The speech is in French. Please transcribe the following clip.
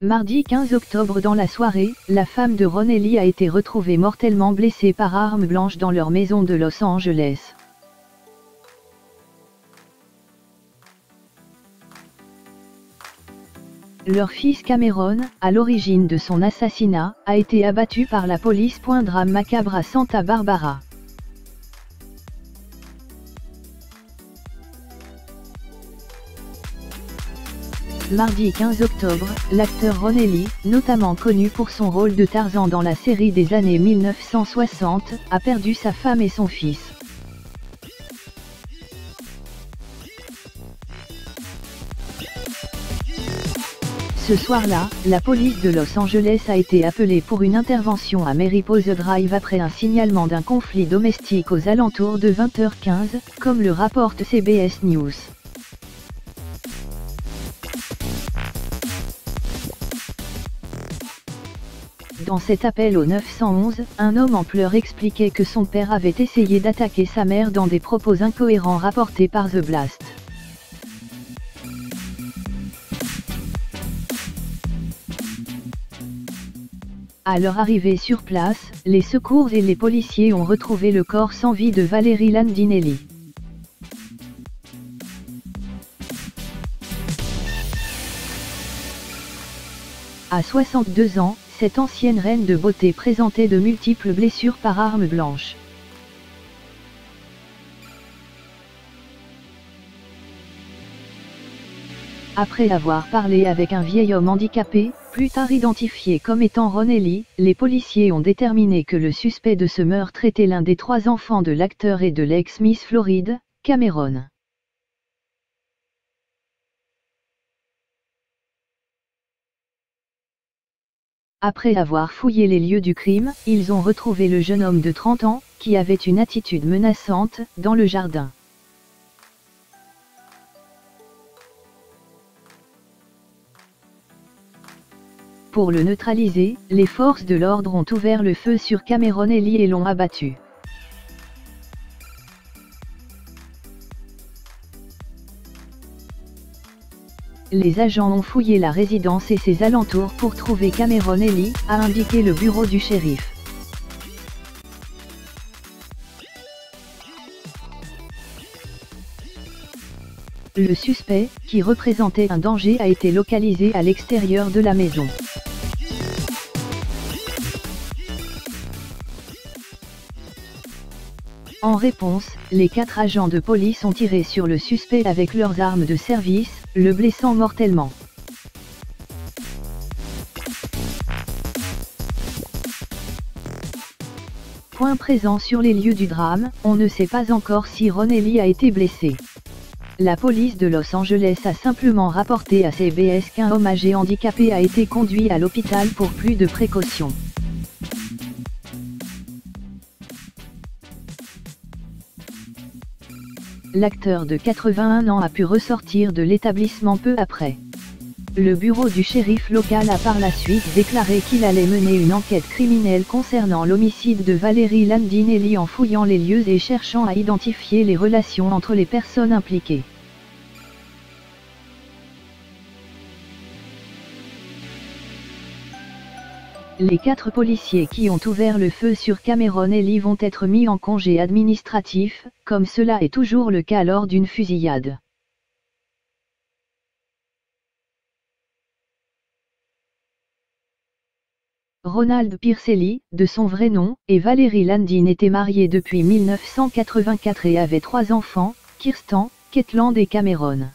Mardi 15 octobre dans la soirée, la femme de Ron Ely a été retrouvée mortellement blessée par arme blanche dans leur maison de Los Angeles. Leur fils Cameron, à l'origine de son assassinat, a été abattu par la police. Drame macabre à Santa Barbara. Mardi 15 octobre, l'acteur Ron Ely, notamment connu pour son rôle de Tarzan dans la série des années 1960, a perdu sa femme et son fils. Ce soir-là, la police de Los Angeles a été appelée pour une intervention à Mariposa Drive après un signalement d'un conflit domestique aux alentours de 20h15, comme le rapporte CBS News. Dans cet appel au 911, un homme en pleurs expliquait que son père avait essayé d'attaquer sa mère dans des propos incohérents rapportés par The Blast. À leur arrivée sur place, les secours et les policiers ont retrouvé le corps sans vie de Valerie Landinelli. À 62 ans, cette ancienne reine de beauté présentait de multiples blessures par arme blanche. Après avoir parlé avec un vieil homme handicapé, plus tard identifié comme étant Ron Ely, les policiers ont déterminé que le suspect de ce meurtre était l'un des 3 enfants de l'acteur et de l'ex-Miss Floride, Cameron. Après avoir fouillé les lieux du crime, ils ont retrouvé le jeune homme de 30 ans, qui avait une attitude menaçante, dans le jardin. Pour le neutraliser, les forces de l'ordre ont ouvert le feu sur Cameron Ely et l'ont abattu. Les agents ont fouillé la résidence et ses alentours pour trouver Cameron Ely, a indiqué le bureau du shérif. Le suspect, qui représentait un danger, a été localisé à l'extérieur de la maison. En réponse, les 4 agents de police ont tiré sur le suspect avec leurs armes de service, le blessant mortellement. Point présent sur les lieux du drame, on ne sait pas encore si Ron Ely a été blessé. La police de Los Angeles a simplement rapporté à CBS qu'un homme âgé handicapé a été conduit à l'hôpital pour plus de précautions. L'acteur de 81 ans a pu ressortir de l'établissement peu après. Le bureau du shérif local a par la suite déclaré qu'il allait mener une enquête criminelle concernant l'homicide de Valerie Landinelli en fouillant les lieux et cherchant à identifier les relations entre les personnes impliquées. Les 4 policiers qui ont ouvert le feu sur Cameron Ely vont être mis en congé administratif, comme cela est toujours le cas lors d'une fusillade. Ronald Pierce Ely, de son vrai nom, et Valerie Landin étaient mariés depuis 1984 et avaient 3 enfants, Kirsten, Ketland et Cameron.